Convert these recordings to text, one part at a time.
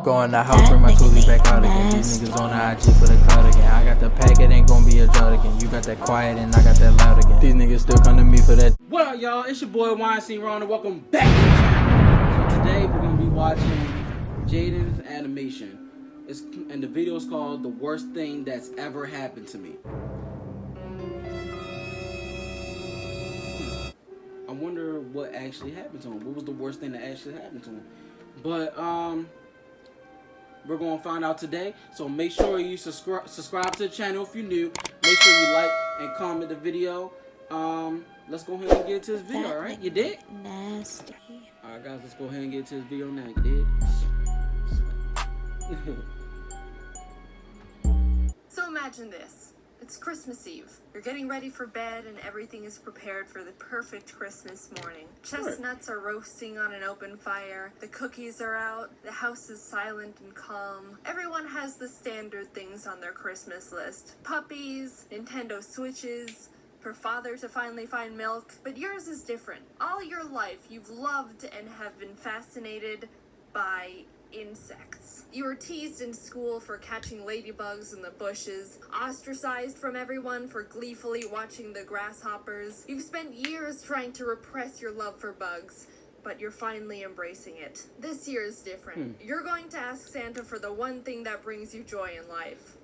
Go in the house, bring my toolie back out again. These niggas on the IG for the clout again. I got the pack, it ain't gonna be a drought again. You got that quiet and I got that loud again. These niggas still come to me for that. What up, y'all? It's your boy Raun, and welcome back to the channel. So today we're gonna be watching Jaiden Animation. And the video is called "The Worst Thing That's Ever Happened to Me." I wonder what actually happened to him. What was the worst thing that actually happened to him? But we're gonna find out today. So make sure you subscribe to the channel if you're new. Make sure you like and comment the video. Let's go ahead and get to this video. All right, you did? Nasty. All right, guys, let's go ahead and get to this video now. You did? So imagine this. It's Christmas Eve. You're getting ready for bed and everything is prepared for the perfect Christmas morning. Chestnuts are roasting on an open fire. The cookies are out. The house is silent and calm. Everyone has the standard things on their Christmas list. Puppies, Nintendo Switches, for father to finally find milk. But yours is different. All your life you've loved and have been fascinated by insects. You were teased in school for catching ladybugs in the bushes, ostracized from everyone for gleefully watching the grasshoppers. You've spent years trying to repress your love for bugs, but you're finally embracing it. This year is different. You're going to ask Santa for the one thing that brings you joy in life.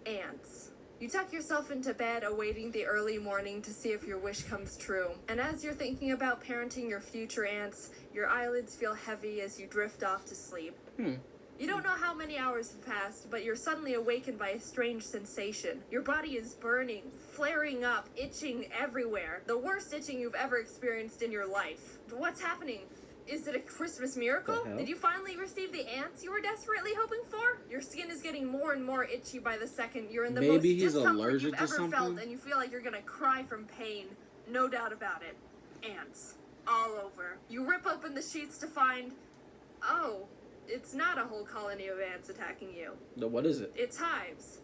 Ants. You tuck yourself into bed awaiting the early morning to see if your wish comes true. And as you're thinking about parenting your future ants, your eyelids feel heavy as you drift off to sleep. You don't know how many hours have passed, but you're suddenly awakened by a strange sensation. Your body is burning, flaring up, itching everywhere. The worst itching you've ever experienced in your life. What's happening? Is it a Christmas miracle? Did you finally receive the ants you were desperately hoping for? Your skin is getting more and more itchy by the second. You're in the most discomfort you've ever felt, and you feel like you're gonna cry from pain. No doubt about it. Ants. All over. You rip open the sheets to find... oh, it's not a whole colony of ants attacking you. No, what is it? It's hives.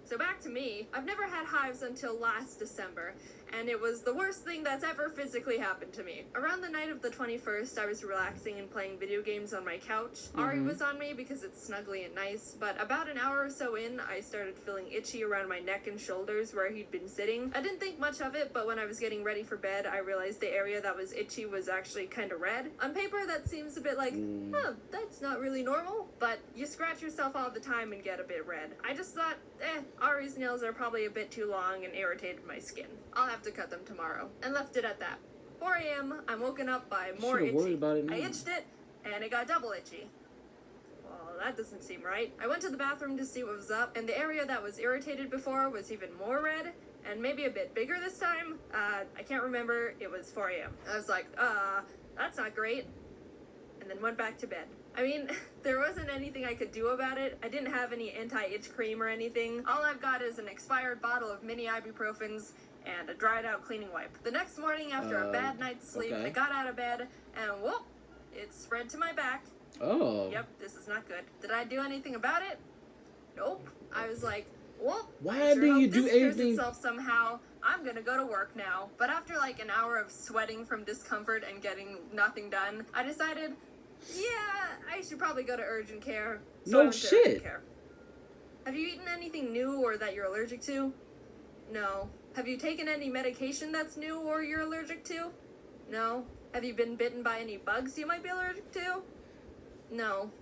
So back to me. I've never had hives until last December, and it was the worst thing that's ever physically happened to me. Around the night of the 21st, I was relaxing and playing video games on my couch. Ari was on me because it's snuggly and nice, but about an hour or so in, I started feeling itchy around my neck and shoulders where he'd been sitting. I didn't think much of it, but when I was getting ready for bed, I realized the area that was itchy was actually kind of red. On paper, that seems a bit like, oh, that's not really normal, but you scratch yourself all the time and get a bit red. I just thought, Ari's nails are probably a bit too long and irritated my skin. I'll have to cut them tomorrow. And left it at that. 4 a.m., I'm woken up by more itchy. I itched it, and it got double itchy. Well, that doesn't seem right. I went to the bathroom to see what was up, and the area that was irritated before was even more red, and maybe a bit bigger this time. I can't remember. It was 4 a.m. I was like, that's not great. And then went back to bed. I mean, there wasn't anything I could do about it. I didn't have any anti-itch cream or anything. All I've got is an expired bottle of mini ibuprofens and a dried out cleaning wipe. The next morning after a bad night's sleep, I got out of bed and whoop, it spread to my back. Oh. Yep, this is not good. Did I do anything about it? Nope. I was like, whoop. Why do you do anything? Itself somehow. I'm gonna go to work now. But after like an hour of sweating from discomfort and getting nothing done, I decided, yeah, I should probably go to urgent care. So No shit. Urgent care. Have you eaten anything new or that you're allergic to? No. Have you taken any medication that's new or you're allergic to? No. Have you been bitten by any bugs you might be allergic to? No.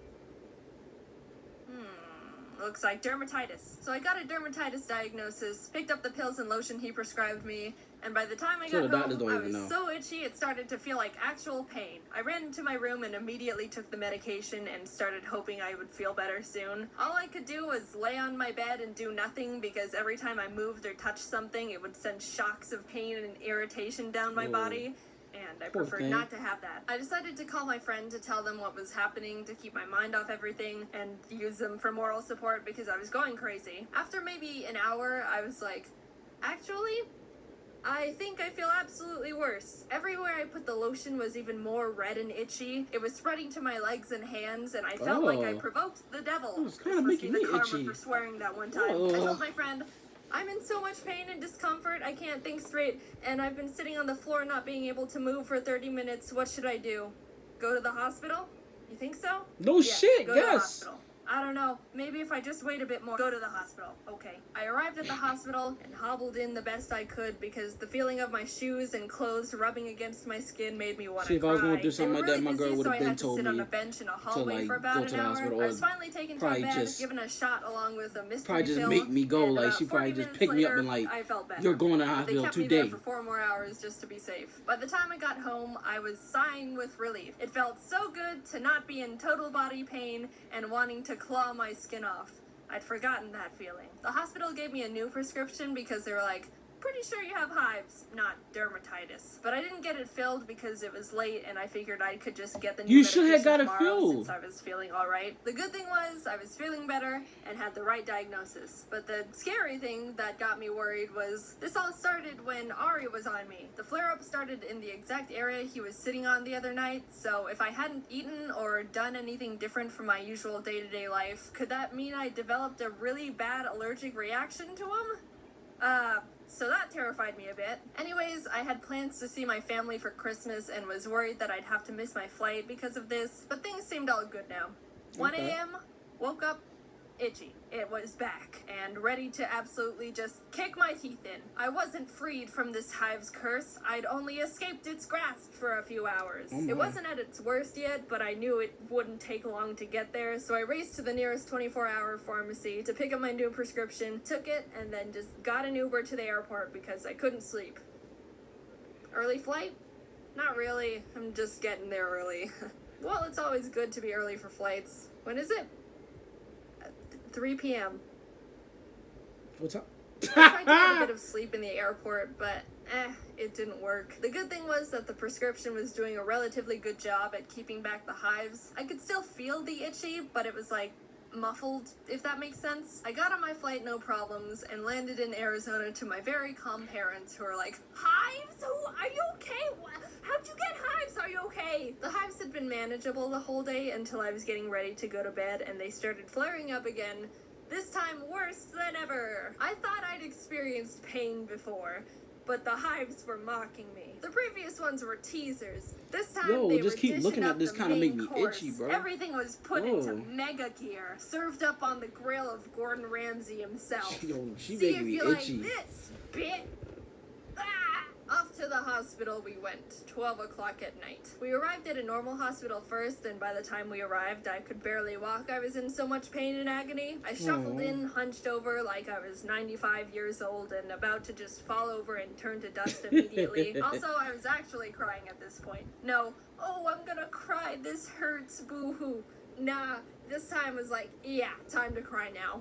Looks like dermatitis. So I got a dermatitis diagnosis, picked up the pills and lotion he prescribed me, and by the time I got home, I was so itchy it started to feel like actual pain. I ran into my room and immediately took the medication and started hoping I would feel better soon. All I could do was lay on my bed and do nothing because every time I moved or touched something, it would send shocks of pain and irritation down my body. And I preferred not to have that. I decided to call my friend to tell them what was happening, to keep my mind off everything, and use them for moral support because I was going crazy. After maybe an hour, I was like, actually, I think I feel absolutely worse. Everywhere I put the lotion was even more red and itchy. It was spreading to my legs and hands, and I felt like I provoked the devil. It was kind of making me itchy. For swearing that one time. I told my friend, I'm in so much pain and discomfort, I can't think straight, and I've been sitting on the floor not being able to move for 30 minutes. What should I do? Go to the hospital? You think so? No shit, Go to the yes. hospital. I don't know. Maybe if I just wait a bit more. Go to the hospital. Okay. I arrived at the hospital and hobbled in the best I could because the feeling of my shoes and clothes rubbing against my skin made me want to See, if cry. I was going through something like that, my girl would so have I been had to told sit on me a bench in a to, hallway like, for go about to an the hour. hospital. I was finally taken to Probably a bed, just- given a shot along with a mystery Probably just pill, make me go, and like, about she probably 40 just minutes pick me up later, and, like, I felt better. you're going to the But hospital they kept me today. there for 4 more hours just to be safe. By the time I got home, I was sighing with relief. It felt so good to not be in total body pain and wanting to claw my skin off. I'd forgotten that feeling. The hospital gave me a new prescription because they were like, pretty sure you have hives, not dermatitis. But I didn't get it filled because it was late and I figured I could just get the new You should have medication got it tomorrow filled. since I was feeling alright. The good thing was I was feeling better and had the right diagnosis. But the scary thing that got me worried was this all started when Ari was on me. The flare-up started in the exact area he was sitting on the other night, so if I hadn't eaten or done anything different from my usual day-to-day life, could that mean I developed a really bad allergic reaction to him? So that terrified me a bit. Anyways, I had plans to see my family for Christmas and was worried that I'd have to miss my flight because of this, but things seemed all good now. 1 Okay. a.m., woke up, itchy. It was back, and ready to absolutely just kick my teeth in. I wasn't freed from this hive's curse. I'd only escaped its grasp for a few hours. Oh my. It wasn't at its worst yet, but I knew it wouldn't take long to get there, so I raced to the nearest 24-hour pharmacy to pick up my new prescription, took it, and then just got an Uber to the airport because I couldn't sleep. Early flight? Not really. I'm just getting there early. Well, it's always good to be early for flights. When is it? 3 p.m. What's up? I tried to get a bit of sleep in the airport, but it didn't work. The good thing was that the prescription was doing a relatively good job at keeping back the hives. I could still feel the itchy, but it was like muffled, if that makes sense. I got on my flight no problems and landed in Arizona to my very calm parents who were like, hives? Are you okay? How'd you get hives? Are you okay? The hives had been manageable the whole day until I was getting ready to go to bed and they started flaring up again. This time worse than ever. I thought I'd experienced pain before, but the hives were mocking me. The previous ones were teasers. This time Yo, they just were keep dishing looking at up this the kinda make main me course. itchy, bro. Everything was put Whoa. into mega gear, served up on the grill of Gordon Ramsay himself. Yo, she See making if me you itchy. like this, bitch. Ah! Off to the hospital we went, 12 o'clock at night. We arrived at a normal hospital first, and by the time we arrived, I could barely walk. I was in so much pain and agony. I shuffled in, hunched over like I was 95 years old and about to just fall over and turn to dust immediately. Also, I was actually crying at this point. No, oh, I'm gonna cry, this hurts, boo-hoo. Nah, this time was like, yeah, time to cry now.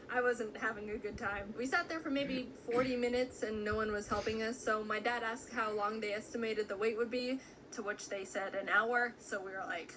I wasn't having a good time. We sat there for maybe 40 minutes and no one was helping us, so my dad asked how long they estimated the wait would be, to which they said an hour, so we were like,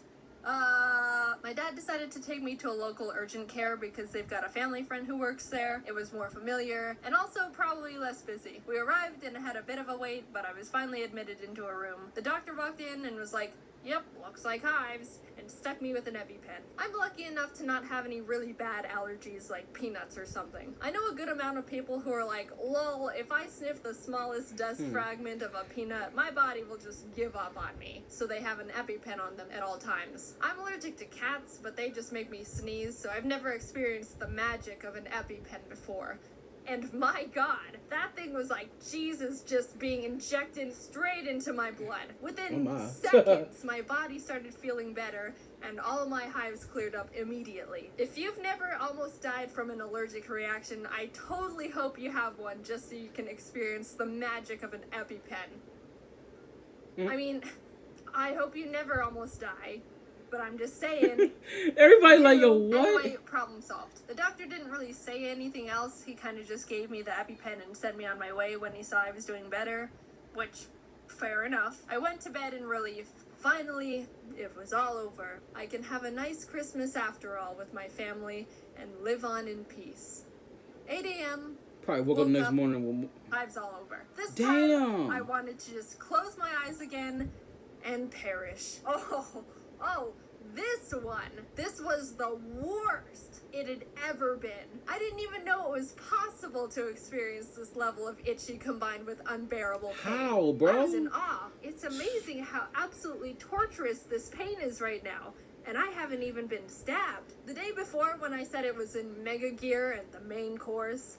my dad decided to take me to a local urgent care because they've got a family friend who works there. It was more familiar, and also probably less busy. We arrived and had a bit of a wait, but I was finally admitted into a room. The doctor walked in and was like, yep, looks like hives, and stuck me with an EpiPen. I'm lucky enough to not have any really bad allergies like peanuts or something. I know a good amount of people who are like, lol, if I sniff the smallest dust fragment of a peanut, my body will just give up on me. So they have an EpiPen on them at all times. I'm allergic to cats, but they just make me sneeze, so I've never experienced the magic of an EpiPen before. And my God, that thing was like Jesus just being injected straight into my blood. Within seconds, my body started feeling better, and all of my hives cleared up immediately. If you've never almost died from an allergic reaction, I totally hope you have one just so you can experience the magic of an EpiPen. I mean, I hope you never almost die. But I'm just saying. Everybody's like, yo, what? Anyway, problem solved. The doctor didn't really say anything else. He kind of just gave me the EpiPen and sent me on my way when he saw I was doing better. Which, fair enough. I went to bed in relief. Finally, it was all over. I can have a nice Christmas after all with my family and live on in peace. 8 a.m. Probably woke up next morning. Hives all over. This Damn. time, I wanted to just close my eyes again and perish. Oh, this one. This was the worst it had ever been. I didn't even know it was possible to experience this level of itchy combined with unbearable pain. How, bro? I was in awe. It's amazing how absolutely torturous this pain is right now. and I haven't even been stabbed. The day before, when I said it was in mega gear and the main course,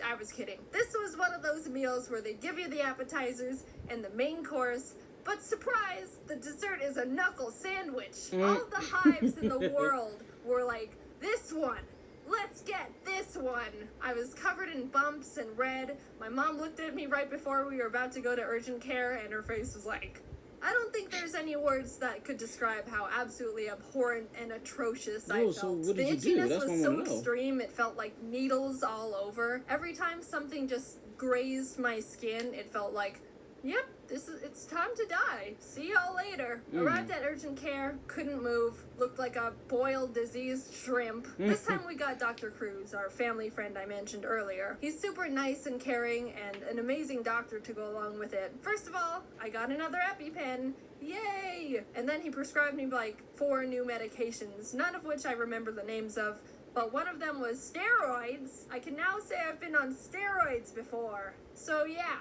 I was kidding. This was one of those meals where they give you the appetizers and the main course, but surprise, the dessert is a knuckle sandwich. All the hives in the world were like, this one. Let's get this one. I was covered in bumps and red. My mom looked at me right before we were about to go to urgent care, and her face was like, I don't think there's any words that could describe how absolutely abhorrent and atrocious I felt. So what did the you do? itchiness That's was what I so wanna know. extreme, it felt like needles all over. Every time something just grazed my skin, it felt like, yep, it's time to die. See y'all later. Arrived at urgent care, couldn't move, looked like a boiled diseased shrimp. This time we got Dr. Cruz, our family friend I mentioned earlier. He's super nice and caring and an amazing doctor to go along with it. First of all, I got another EpiPen. Yay! And then he prescribed me like 4 new medications, none of which I remember the names of. But one of them was steroids. I can now say I've been on steroids before. So yeah,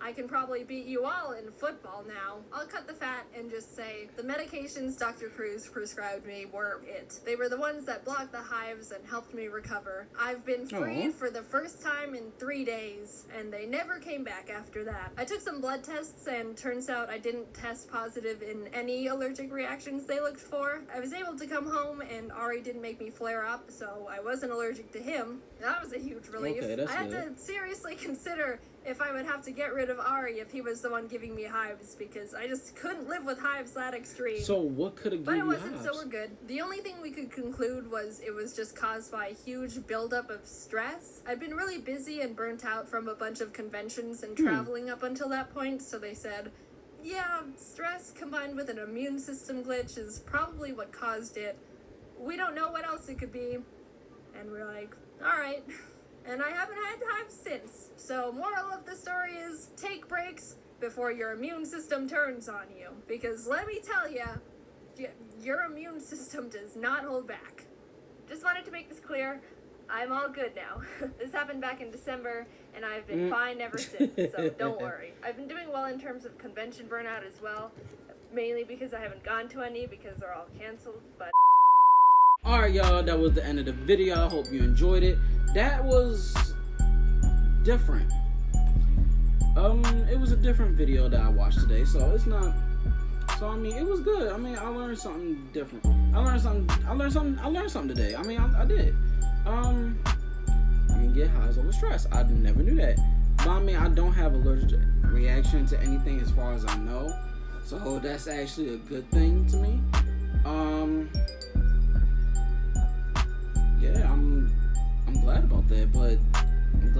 I can probably beat you all in football now. I'll cut the fat and just say the medications Dr. Cruz prescribed me were it. They were the ones that blocked the hives and helped me recover. I've been freed for the first time in 3 days, and they never came back after that. I took some blood tests, and turns out I didn't test positive in any allergic reactions they looked for. I was able to come home, and Ari didn't make me flare up, so I wasn't allergic to him. That was a huge relief. Okay, that's I had good. to seriously consider if I would have to get rid of Ari if he was the one giving me hives, because I just couldn't live with hives that extreme. So what could have But given it you wasn't, hives? so we're good. The only thing we could conclude was it was just caused by a huge buildup of stress. I'd been really busy and burnt out from a bunch of conventions and traveling up until that point, so they said, yeah, stress combined with an immune system glitch is probably what caused it. We don't know what else it could be. And we're like, alright. And I haven't had hives since. So moral of the story is take breaks before your immune system turns on you. Because let me tell you, your immune system does not hold back. Just wanted to make this clear. I'm all good now. This happened back in December, and I've been fine ever since, so don't worry. I've been doing well in terms of convention burnout as well, mainly because I haven't gone to any because they're all canceled, but... Alright, y'all, that was the end of the video. I hope you enjoyed it. That was different. It was a different video that I watched today, so it's not. So I mean, it was good. I mean, I learned something different. I learned something today. I mean, I did. You can get hives over stress. I never knew that. But I mean, I don't have allergic reaction to anything as far as I know, so that's actually a good thing to me. Yeah, I'm glad about that, but I'm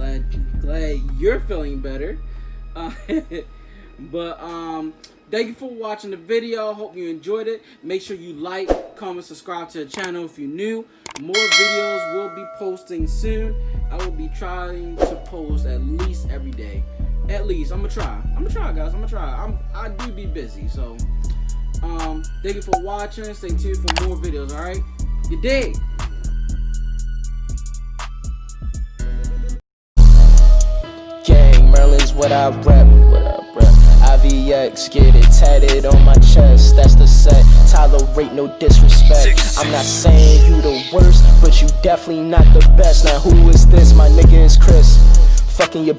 glad you're feeling better. But thank you for watching the video. Hope you enjoyed it. Make sure you like, comment, subscribe to the channel if you're new. More videos will be posting soon. I will be trying to post at least every day. At least I'm gonna try, guys. I do be busy, so thank you for watching. Stay tuned for more videos. All right, you dig? Gang, Merlin's what I rep. IVX, get it tatted on my chest. That's the set. Tolerate no disrespect. I'm not saying you the worst, but you definitely not the best. Now who is this? My nigga is Chris. Fucking your